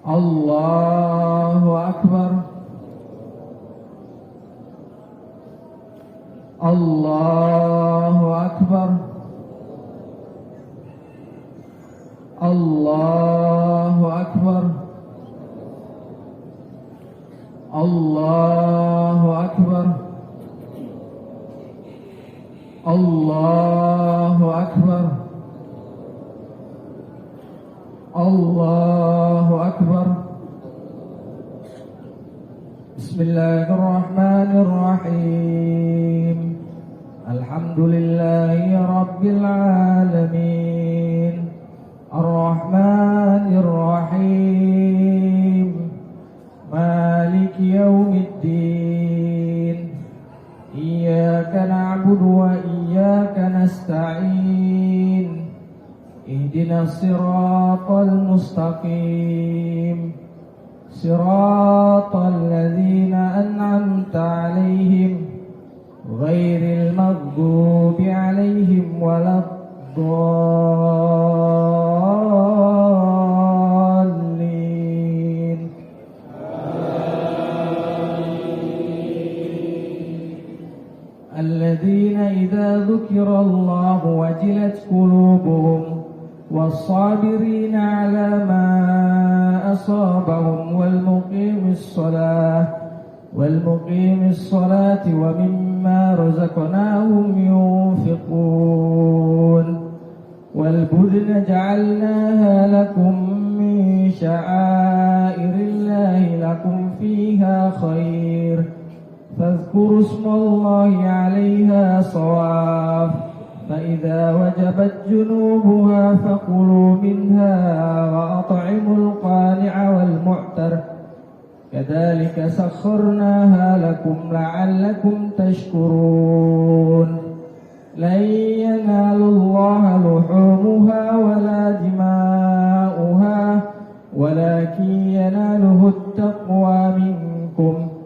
Allahu Akbar. Allahu Akbar. Allahu Akbar. Allahu Akbar. Allahu Akbar. Allahu Akbar. Bismillahirrahmanirrahim. Alhamdulillahi Rabbil Alamin. Ar-Rahmanir Rahim. Maliki Yawmiddin. Iyyaka na'budu wa iyyaka nasta'in. Ihdinas siratal mustaqim. Siratal ladzina an'amta 'alaihim ghairil maghdubi 'alaihim waladdallin. Alladzina idza dzukirallahu wajilat qulubuhum was-sabirina 'ala ma asabahum wal-muqimis salati wa mimma razaqnahum yunfiqun. Wal-budna ja'alnaha lakum min sha'airillahi lakum fiha khair fadhkuru ismallahi 'alayha shawaf. فإذا وجبت جنوبها فكلوا منها وأطعموا القانع والمعتر كذلك سخرناها لكم لعلكم تشكرون. لن ينال الله لحومها ولا دماؤها ولكن يناله التقوى منكم.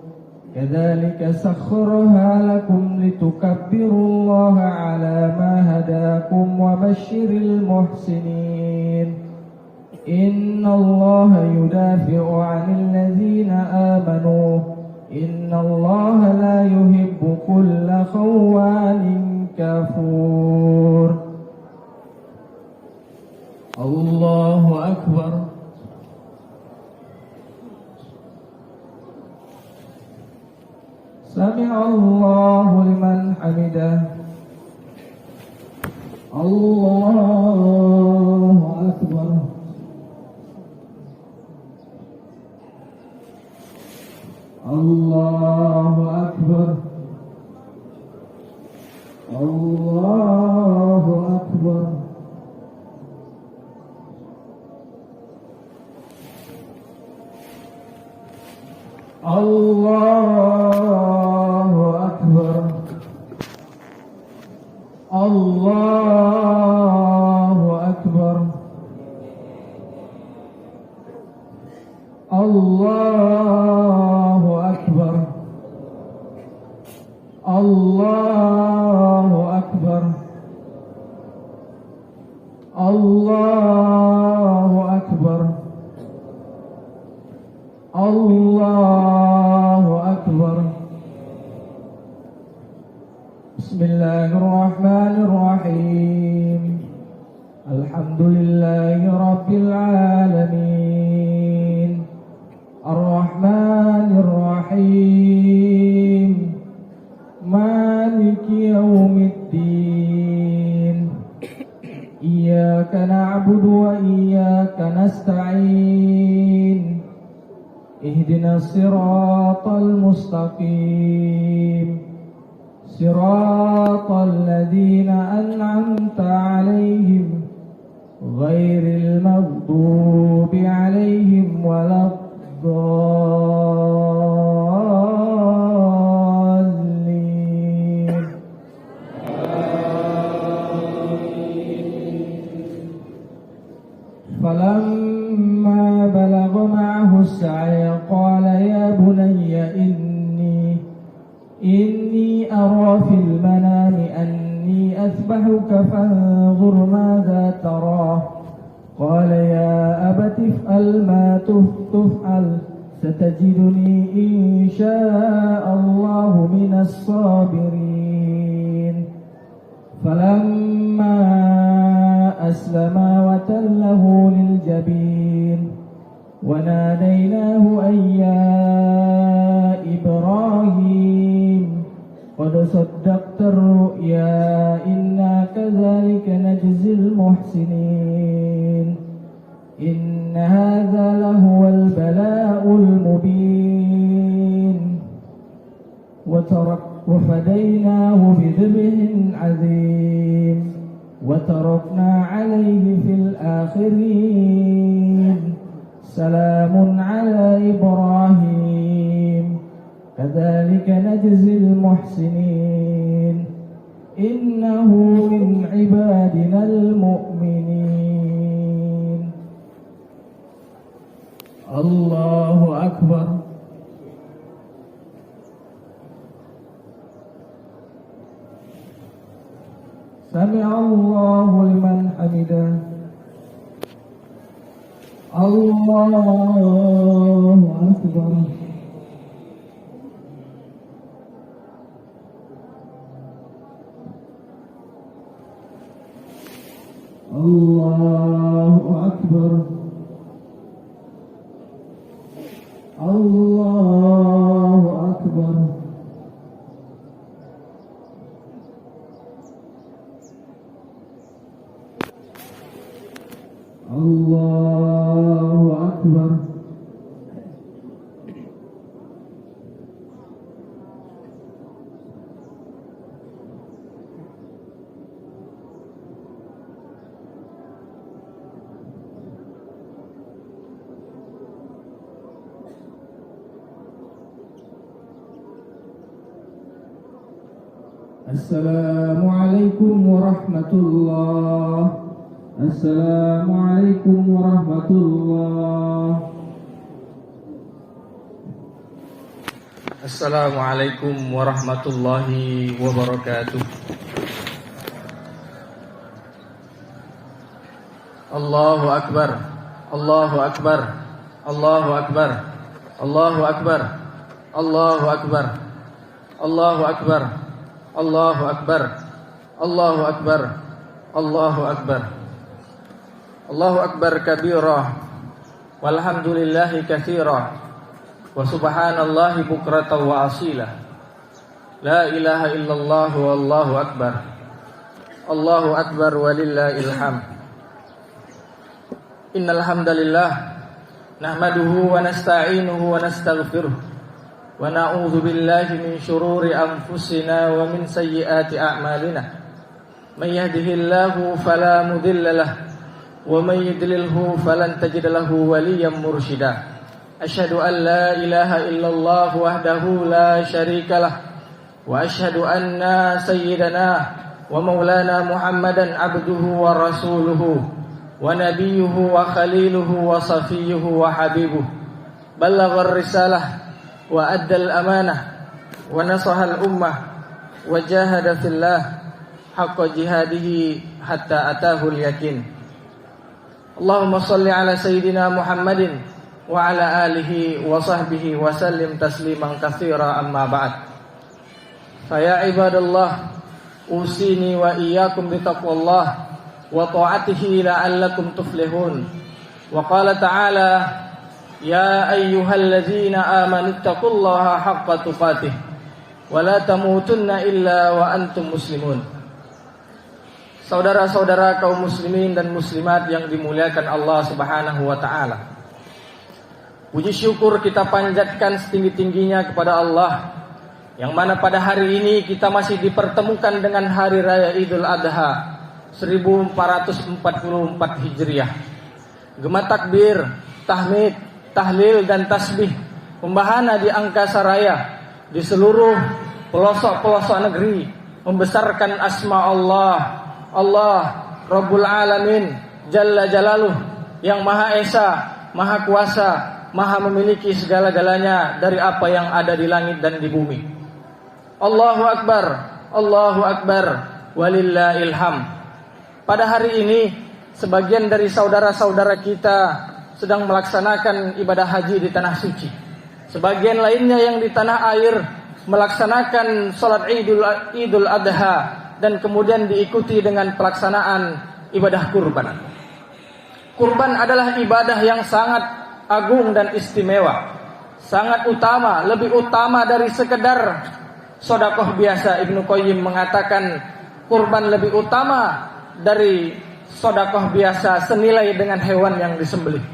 كذلك سخرها لكم لتكبروا الله على ما هداكم وبشر المحسنين. إن الله يدافع عن الذين آمنوا إن الله لا يحب كل خوان كفور. الله أكبر. سمع الله لمن حمده. الله أكبر. الله أكبر. الله أكبر. الله أكبر. الله أكبر. الله أكبر. الله أكبر. الله أكبر. الله أكبر. بسم الله الرحمن الرحيم. الحمد لله رب العالمين. الرحمن الرحيم. مالك يوم الدين. إياك نعبد وإياك نستعين. اهدنا الصراط المستقيم. صراط الذين أنعمت عليهم غير المغضوب عليهم ولا الضالين. فلما بلغ معه السعي قال يا بني إني أرى في المنام أني أذبحك فانظر ماذا ترى. قال يا أبت افعل ما تفعل ستجدني إن شاء الله من الصابرين فلما أسلما وتله للجبين وناديناه أن يا إبراهيم قد صدقت الرؤيا إنا كذلك نجزي المحسنين إن هذا لهو البلاء المبين وفديناه بذبح عظيم وتركنا عليه في الآخرين سلام على إبراهيم كذلك نجزي المحسنين إنه من عبادنا المؤمنين. الله أكبر. سمع الله لمن حمده. الله أكبر. الله أكبر. الله أكبر. الله أكبر. Assalamualaikum warahmatullahi. Assalamualaikum warahmatullahi. Assalamualaikum warahmatullahi wabarakatuh. Allahu akbar. Allahu akbar. Allahu akbar. Allahu akbar. Allahu akbar. Allahu akbar. Allahu akbar. Allahu akbar. Allahu akbar. Allahu akbar kabira walhamdulillahi katsira wa subhanallahi bukratan wa asila. La ilaha illallah wallahu akbar. Allahu akbar walillahil hamd. Innal hamdalillah nahmaduhu wa nasta'inuhu wa nastaghfiruh. Wa na'udzu billahi min syururi anfusina wa min sayyiati a'malina. May yahdihillahu fala mudilla lahu wa may yudlilhu falan tajid lahu waliyyan mursyida. Asyhadu an la ilaha illallah wahdahu la syarika lah wa asyhadu anna sayyidana wa maulana Muhammadan abduhu wa rasuluhu wa nabiyyuhu wa khaliluhu wa safiyyuhu wa habibuhu. Ballaghar risalah wa addal amanah wa nasahal ummah wa jahada fillah haqqa jihadihi hatta atahul yakin. Allahumma salli ala sayyidina Muhammadin wa ala alihi wa sahbihi wa sallim tasliman katsira amma ba'd. Fa ya ibadallah usini wa iyyakum bi taqwallah wa ta'atihi la'allakum tuflihun. Wa qala ta'ala ya ayyuhalladzina amanu taqullaha haqqa tuqatih wa la tamutunna illa wa antum muslimun. Saudara-saudara kaum muslimin dan muslimat yang dimuliakan Allah Subhanahu wa taala. Puji syukur kita panjatkan setinggi-tingginya kepada Allah yang mana pada hari ini kita masih dipertemukan dengan hari raya Idul Adha 1444 Hijriah. Gema takbir, tahmid, tahlil dan tasbih membahana di angkasa raya di seluruh pelosok-pelosok negeri membesarkan asma Allah, Allah Rabbul Alamin Jalla Jalaluh yang Maha Esa, Maha Kuasa, Maha memiliki segala-galanya dari apa yang ada di langit dan di bumi. Allahu Akbar, Allahu Akbar, walillahil hamd. Pada hari ini sebagian dari saudara-saudara kita sedang melaksanakan ibadah haji di tanah suci. Sebagian lainnya yang di tanah air melaksanakan sholat Idul Adha dan kemudian diikuti dengan pelaksanaan ibadah kurban. Kurban adalah ibadah yang sangat agung dan istimewa, sangat utama, lebih utama dari sekedar sedekah biasa. Ibnu Qayyim mengatakan kurban lebih utama dari sedekah biasa senilai dengan hewan yang disembelih.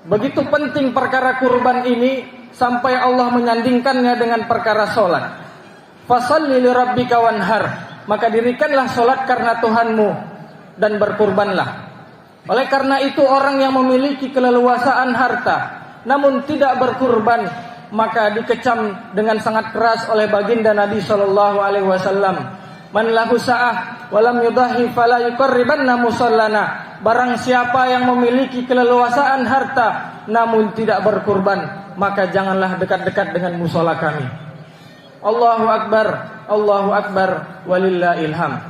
Begitu penting perkara kurban ini sampai Allah menyandingkannya dengan perkara solat. Fasholli li rabbika wanhar, maka dirikanlah solat karena Tuhanmu dan berkurbanlah. Oleh karena itu orang yang memiliki keleluasaan harta namun tidak berkurban, maka dikecam dengan sangat keras oleh baginda Nabi sallallahu alaihi wasallam. Man lahu sa'ah wa lam yudahi fala yuqarribanna musallana. Barang siapa yang memiliki keleluasaan harta namun tidak berkurban, maka janganlah dekat-dekat dengan musola kami. Allahu akbar, walillahil hamd.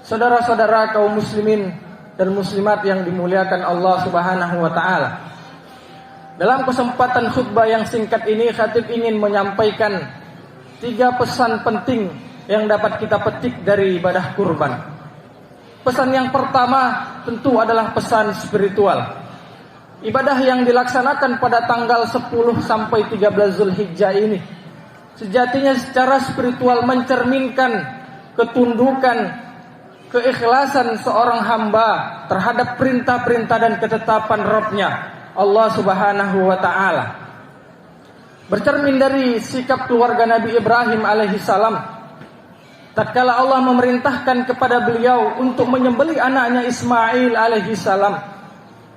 Saudara-saudara kaum muslimin dan muslimat yang dimuliakan Allah Subhanahu wa taala. Dalam kesempatan khutbah yang singkat ini, khatib ingin menyampaikan 3 pesan penting yang dapat kita petik dari ibadah kurban. Pesan yang pertama tentu adalah pesan spiritual. Ibadah yang dilaksanakan pada tanggal 10 sampai 13 Zulhijjah ini sejatinya secara spiritual mencerminkan ketundukan, keikhlasan seorang hamba terhadap perintah-perintah dan ketetapan Rabb-Nya Allah Subhanahu wa taala. Bercermin dari sikap keluarga Nabi Ibrahim alaihi salam tatkala Allah memerintahkan kepada beliau untuk menyembelih anaknya Ismail alaihi salam,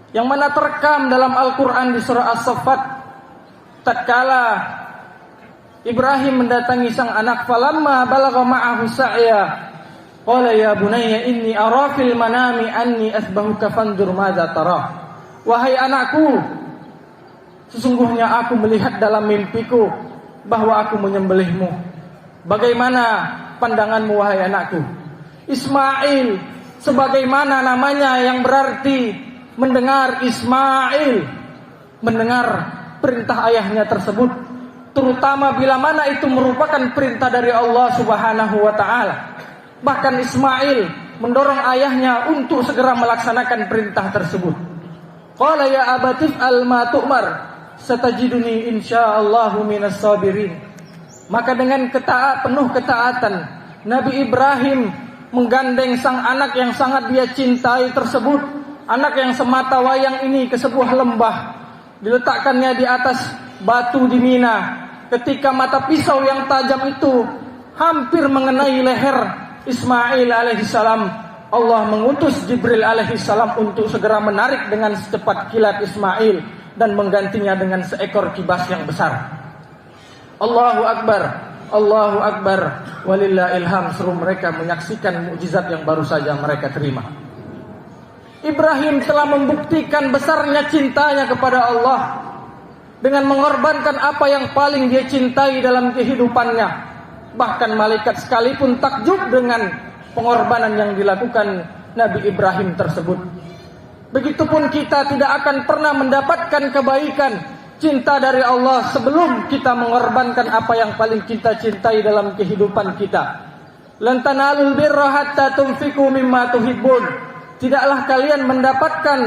yang mana terekam dalam Al-Qur'an di surah As-Saffat. Tatkala Ibrahim mendatangi sang anak, falamma balagha ma'ahu sa'ya qala ya bunayya inni ara fil manami anni asbahuka fanzur madza tara. Wahai anakku, sesungguhnya aku melihat dalam mimpiku bahwa aku menyembelihmu. Bagaimana pandanganmu wahai anakku? Ismail sebagaimana namanya yang berarti mendengar. Ismail mendengar perintah ayahnya tersebut, terutama bila mana itu merupakan perintah dari Allah Subhanahu wa taala. Bahkan Ismail mendorong ayahnya untuk segera melaksanakan perintah tersebut. Qala ya abatif al ma tu'mar satajiduni insyaallahu minas sabirin. Maka dengan penuh ketaatan Nabi Ibrahim menggandeng sang anak yang sangat dia cintai tersebut, anak yang semata wayang ini, ke sebuah lembah. Diletakkannya di atas batu di Mina. Ketika mata pisau yang tajam itu hampir mengenai leher Ismail alaihissalam, Allah mengutus Jibril alaihissalam untuk segera menarik dengan secepat kilat Ismail dan menggantinya dengan seekor kibas yang besar. Allahu akbar, walillahil hamd. Seru mereka menyaksikan mukjizat yang baru saja mereka terima. Ibrahim telah membuktikan besarnya cintanya kepada Allah dengan mengorbankan apa yang paling dia cintai dalam kehidupannya. Bahkan malaikat sekalipun takjub dengan pengorbanan yang dilakukan Nabi Ibrahim tersebut. Begitupun kita tidak akan pernah mendapatkan kebaikan, cinta dari Allah sebelum kita mengorbankan apa yang paling kita cintai dalam kehidupan kita. Lan tanalul birra hatta tunfiqu mimma tuhibbun. Tidaklah kalian mendapatkan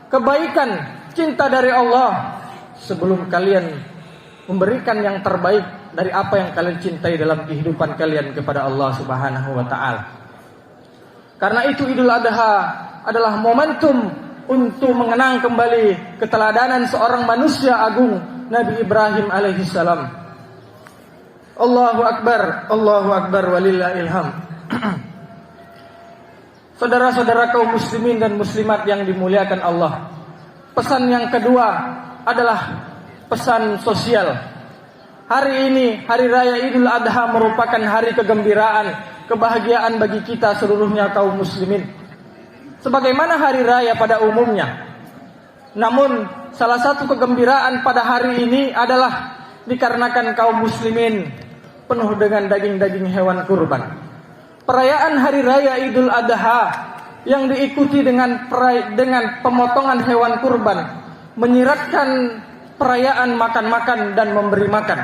kebaikan, cinta dari Allah sebelum kalian memberikan yang terbaik dari apa yang kalian cintai dalam kehidupan kalian kepada Allah Subhanahu wa taala. Karena itu Idul Adha adalah momentum untuk mengenang kembali keteladanan seorang manusia agung, Nabi Ibrahim alaihissalam. Allahu akbar, walillahil hamd. Saudara-saudara kaum muslimin dan muslimat yang dimuliakan Allah, pesan yang kedua adalah pesan sosial. Hari ini, hari raya Idul Adha merupakan hari kegembiraan, kebahagiaan bagi kita seluruhnya kaum muslimin. Sebagaimana hari raya pada umumnya. Namun, salah satu kegembiraan pada hari ini adalah dikarenakan kaum muslimin penuh dengan daging-daging hewan kurban. Perayaan hari raya Idul Adha yang diikuti dengan pemotongan hewan kurban, menyiratkan perayaan makan-makan dan memberi makan,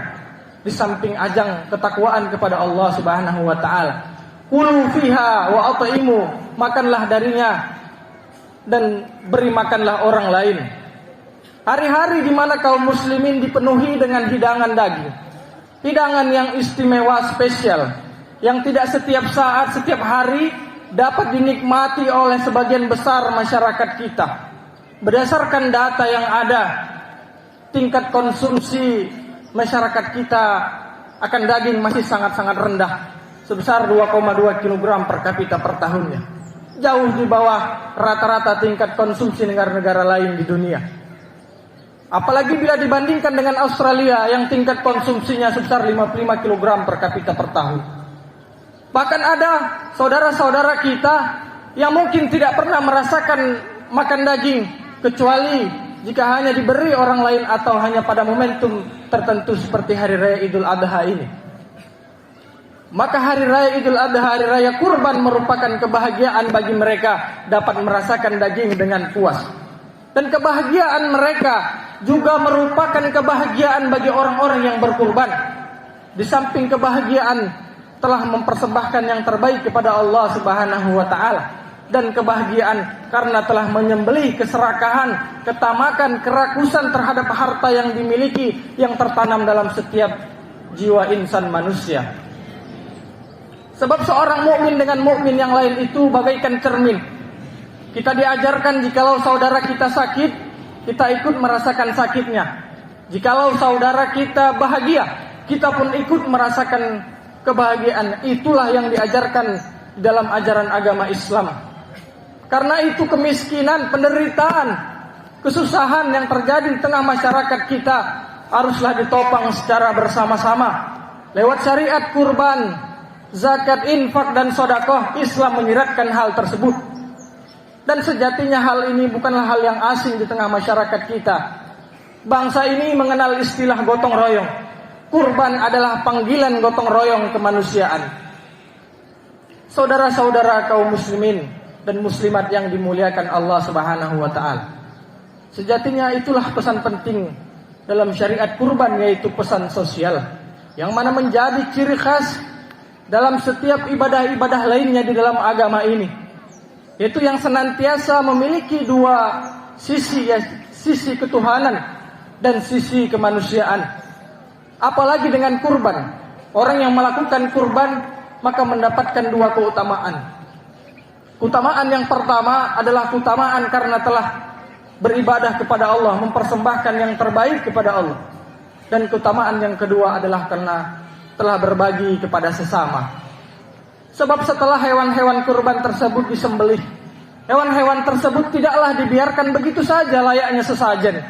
di samping ajang ketakwaan kepada Allah Subhanahu wa taala. Kulu fiha wa at'imu, makanlah darinya dan beri makanlah orang lain. Hari-hari di mana kaum muslimin dipenuhi dengan hidangan daging, hidangan yang istimewa spesial, yang tidak setiap saat, setiap hari dapat dinikmati oleh sebagian besar masyarakat kita. Berdasarkan data yang ada, tingkat konsumsi masyarakat kita akan daging masih sangat-sangat rendah, sebesar 2,2 kg per kapita per tahunnya, jauh di bawah rata-rata tingkat konsumsi negara-negara lain di dunia. Apalagi bila dibandingkan dengan Australia yang tingkat konsumsinya sebesar 55 kg per kapita per tahun. Bahkan ada saudara-saudara kita yang mungkin tidak pernah merasakan makan daging, kecuali jika hanya diberi orang lain atau hanya pada momentum tertentu seperti Hari Raya Idul Adha ini. Maka Hari Raya Idul Adha, Hari Raya Kurban merupakan kebahagiaan bagi mereka dapat merasakan daging dengan puas. Dan kebahagiaan mereka juga merupakan kebahagiaan bagi orang-orang yang berkurban. Di samping kebahagiaan telah mempersembahkan yang terbaik kepada Allah Subhanahu wa taala, dan kebahagiaan karena telah menyembelih keserakahan, ketamakan, kerakusan terhadap harta yang dimiliki yang tertanam dalam setiap jiwa insan manusia. Sebab seorang mukmin dengan mukmin yang lain itu bagaikan cermin. Kita diajarkan jikalau saudara kita sakit, kita ikut merasakan sakitnya. Jikalau saudara kita bahagia, kita pun ikut merasakan kebahagiaan. Itulah yang diajarkan dalam ajaran agama Islam. Karena itu kemiskinan, penderitaan, kesusahan yang terjadi di tengah masyarakat kita haruslah ditopang secara bersama-sama. Lewat syariat kurban, zakat, infak, dan sedekah, Islam menyiratkan hal tersebut. Dan sejatinya hal ini bukanlah hal yang asing di tengah masyarakat kita. Bangsa ini mengenal istilah gotong royong. Kurban adalah panggilan gotong royong kemanusiaan. Saudara-saudara kaum muslimin dan muslimat yang dimuliakan Allah Subhanahu wa taala, sejatinya itulah pesan penting dalam syariat kurban, yaitu pesan sosial yang mana menjadi ciri khas dalam setiap ibadah-ibadah lainnya di dalam agama ini, yaitu yang senantiasa memiliki dua sisi, ya, sisi ketuhanan dan sisi kemanusiaan. Apalagi dengan kurban, orang yang melakukan kurban maka mendapatkan dua keutamaan. Keutamaan yang pertama adalah keutamaan karena telah beribadah kepada Allah, mempersembahkan yang terbaik kepada Allah. Dan keutamaan yang kedua adalah karena telah berbagi kepada sesama. Sebab setelah hewan-hewan kurban tersebut disembelih, hewan-hewan tersebut tidaklah dibiarkan begitu saja layaknya sesajen,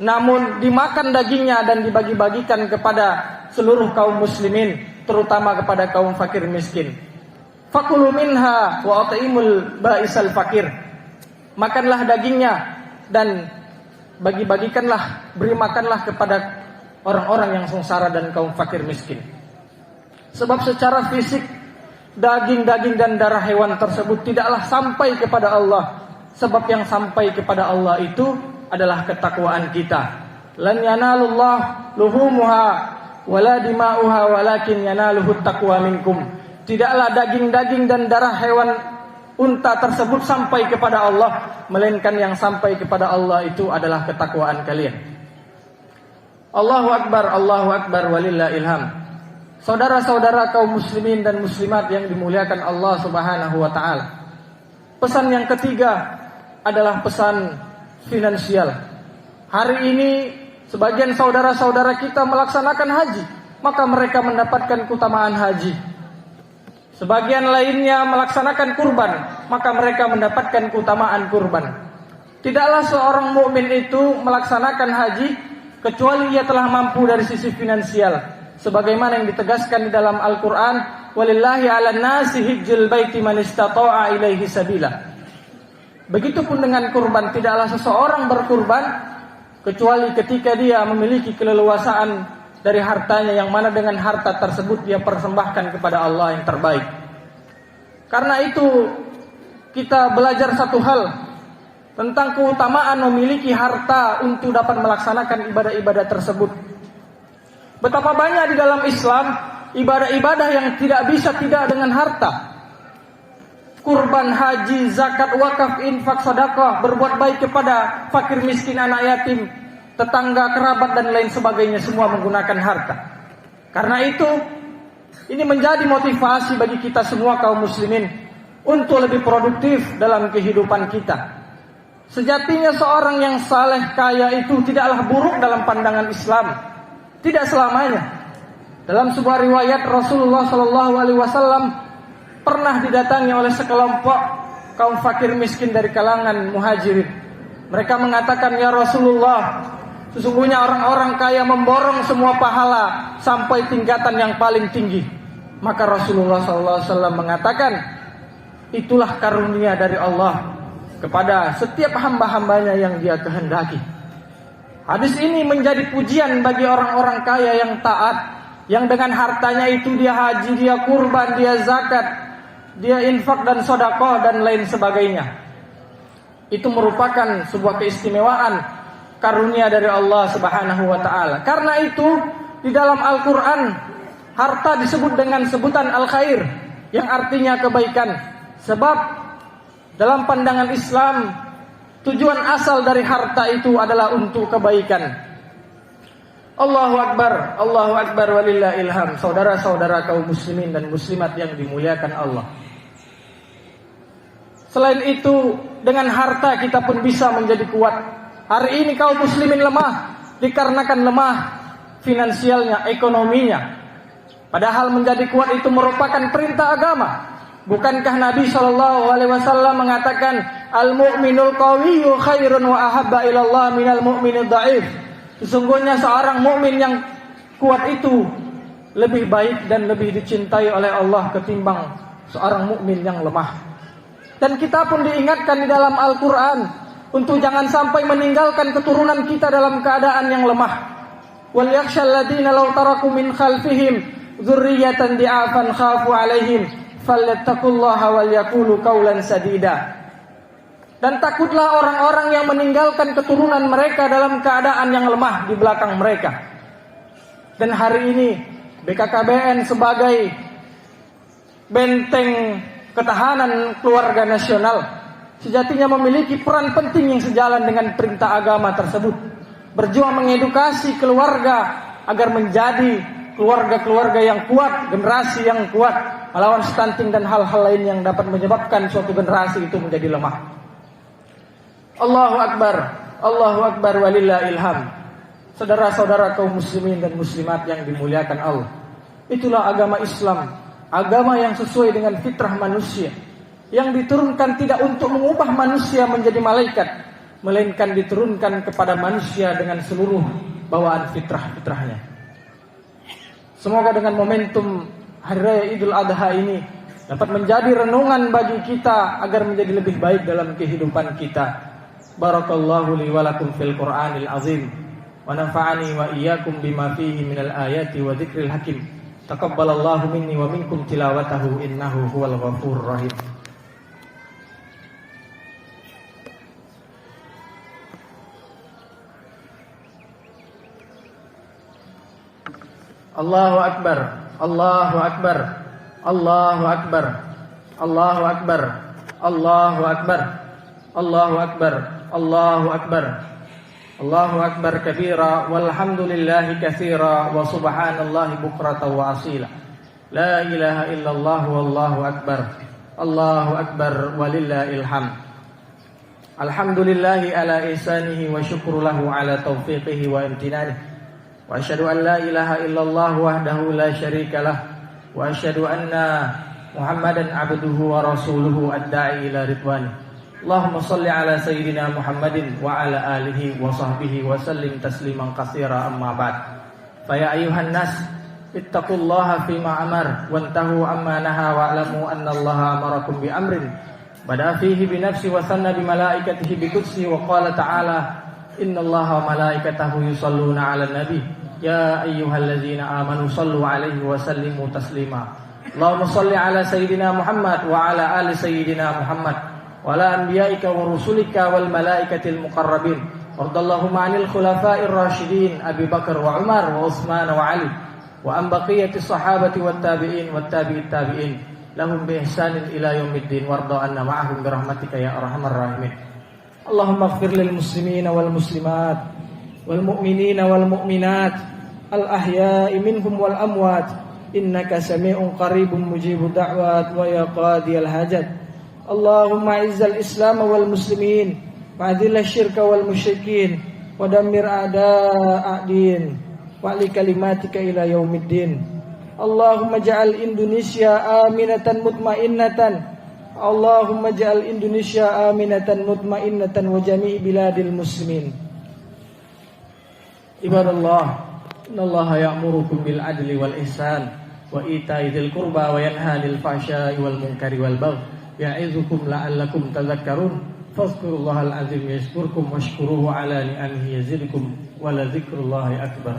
namun dimakan dagingnya dan dibagi-bagikan kepada seluruh kaum muslimin, terutama kepada kaum fakir miskin. Fakulu minha wa at'imul ba'isal fakir. Makanlah dagingnya dan bagi-bagikanlah, beri makanlah kepada orang-orang yang sengsara dan kaum fakir miskin. Sebab secara fisik daging-daging dan darah hewan tersebut tidaklah sampai kepada Allah. Sebab yang sampai kepada Allah itu adalah ketakwaan kita. Lan yanalullah luhumuha wala dima'uha walakin yanaluhut taqwa minkum. Tidaklah daging-daging dan darah hewan unta tersebut sampai kepada Allah, melainkan yang sampai kepada Allah itu adalah ketakwaan kalian. Allahu akbar walillahil hamd. Saudara-saudara kaum muslimin dan muslimat yang dimuliakan Allah Subhanahu wa taala. Pesan yang ketiga adalah pesan finansial. Hari ini sebagian saudara-saudara kita melaksanakan haji, maka mereka mendapatkan keutamaan haji. Sebagian lainnya melaksanakan kurban, maka mereka mendapatkan keutamaan kurban. Tidaklah seorang mukmin itu melaksanakan haji kecuali ia telah mampu dari sisi finansial, sebagaimana yang ditegaskan di dalam Al-Qur'an, walillahi 'alan nasi hijjul baiti man istata'a ilaihi sabila. Begitupun dengan kurban, tidaklah seseorang berkurban kecuali ketika dia memiliki keleluasaan dari hartanya, yang mana dengan harta tersebut dia persembahkan kepada Allah yang terbaik. Karena itu kita belajar satu hal tentang keutamaan memiliki harta untuk dapat melaksanakan ibadah-ibadah tersebut. Betapa banyak di dalam Islam ibadah-ibadah yang tidak bisa tidak dengan harta. Kurban, haji, zakat, wakaf, infak, sedekah, berbuat baik kepada fakir miskin, anak yatim, tetangga, kerabat dan lain sebagainya, semua menggunakan harta. Karena itu, ini menjadi motivasi bagi kita semua kaum muslimin untuk lebih produktif dalam kehidupan kita. Sejatinya seorang yang saleh kaya itu tidaklah buruk dalam pandangan Islam. Tidak selamanya. Dalam sebuah riwayat Rasulullah SAW pernah didatangi oleh sekelompok kaum fakir miskin dari kalangan muhajirin. Mereka mengatakan, ya Rasulullah, sesungguhnya orang-orang kaya memborong semua pahala sampai tingkatan yang paling tinggi. Maka Rasulullah SAW mengatakan, itulah karunia dari Allah kepada setiap hamba-hambanya yang Dia kehendaki. Hadis ini menjadi pujian bagi orang-orang kaya yang taat, yang dengan hartanya itu dia haji, dia kurban, dia zakat, dia infak dan sedekah dan lain sebagainya. Itu merupakan sebuah keistimewaan karunia dari Allah Subhanahu wa taala. Karena itu di dalam Al-Qur'an harta disebut dengan sebutan al-khair yang artinya kebaikan. Sebab dalam pandangan Islam tujuan asal dari harta itu adalah untuk kebaikan. Allahu Akbar walillahil hamd. Saudara-saudara kaum muslimin dan muslimat yang dimuliakan Allah. Selain itu, dengan harta kita pun bisa menjadi kuat. Hari ini kaum muslimin lemah dikarenakan lemah finansialnya, ekonominya. Padahal menjadi kuat itu merupakan perintah agama. Bukankah Nabi SAW mengatakan, al-mu'minul qawiyyu khairun wa ahabba ilallah minal mu'minid dha'if. Sesungguhnya seorang mukmin yang kuat itu lebih baik dan lebih dicintai oleh Allah ketimbang seorang mukmin yang lemah. Dan kita pun diingatkan di dalam Al-Quran untuk jangan sampai meninggalkan keturunan kita dalam keadaan yang lemah. Wal yakhshal ladzina law taraku min khalfihim dzurriyyatan di'afan khafu 'alaihim falyattaqullaha wal yaqulu qawlan sadida. Dan takutlah orang-orang yang meninggalkan keturunan mereka dalam keadaan yang lemah di belakang mereka. Dan hari ini BKKBN sebagai benteng ketahanan keluarga nasional sejatinya memiliki peran penting yang sejalan dengan perintah agama tersebut. Berjuang mengedukasi keluarga agar menjadi keluarga-keluarga yang kuat, generasi yang kuat, melawan stunting dan hal-hal lain yang dapat menyebabkan suatu generasi itu menjadi lemah. Allahu Akbar walillahil hamd. Saudara-saudara kaum muslimin dan muslimat yang dimuliakan Allah. Itulah agama Islam, agama yang sesuai dengan fitrah manusia, yang diturunkan tidak untuk mengubah manusia menjadi malaikat, melainkan diturunkan kepada manusia dengan seluruh bawaan fitrah-fitrahnya. Semoga dengan momentum Hari Raya Idul Adha ini dapat menjadi renungan bagi kita agar menjadi lebih baik dalam kehidupan kita. Barakallahu li wa lakum fil Qur'anil azim wa nafa'ani wa iyyakum bima fihi minal ayati wa dzikril hakim. Taqabbalallahu minni wa minkum tilawatahu innahu huwal ghafurur rahim. Allahu Akbar, Allahu Akbar, Allahu Akbar, Allahu Akbar, Allahu Akbar, Allahu Akbar, Allahu Akbar, Allahu Akbar kabira, walhamdulillahi katsira, wa subhanallahi bukratan wa asila. La ilaha illallah wallahu akbar. Allahu akbar walillahil hamd. Alhamdulillahi ala ihsanihi wa syukru lahu ala taufiqihi wa imtinanihi. Wa asyhadu an la ilaha illallah wahdahu la syarika lah. Wa asyhadu anna Muhammadan abduhu wa rasuluhu ad-da'i ila ridwani. Allahumma salli ala sayyidina Muhammadin wa ala alihi wa sahbihi wa sallim tasliman katsira amma ba'd. Fa ya ayyuhan nas ittaqullaha fima amar wantahu amma naha wa'lamu anna Allaha amarakum bi amrin bada fihi bi nafsi wa sanna bi malaikatihi bi qudsi wa qala ta'ala innallaha wa malaikatahu yusalluna 'alan nabi ya ayyuhalladzina amanu sallu 'alaihi wa sallimu taslima. Allahumma salli ala sayyidina Muhammad wa ala ali sayyidina Muhammad وعلى أنبيائك ورسلك والملائكة المقربين وارض اللهم عن الخلفاء الراشدين أبي بكر وعمر وعثمان وعلي وعن بقية الصحابة والتابعين التابعين لهم بإحسان إلى يوم الدين وارض عنا معهم برحمتك يا أرحم الراحمين. اللهم اغفر للمسلمين والمسلمات والمؤمنين والمؤمنات الأحياء منهم والأموات إنك سميع قريب مجيب الدعوات ويا قاضي الحاجات. اللهم أعز الإسلام والمسلمين وأذل الشرك والمشركين ودمر أعداء الدين وعلي كلماتك إلى يوم الدين. اللهم اجعل إندونيسيا آمنة مطمئنة. اللهم اجعل إندونيسيا آمنة مطمئنة وجميع بلاد المسلمين. عباد الله إن الله يأمركم بالعدل والإحسان وإيتاء ذي القربى وينهى عن الفحشاء والمنكر والبغي يعظكم لعلكم تذكرون فاذكروا الله العظيم يذكركم واشكروه على نعمه يزدكم ولذكر الله أكبر.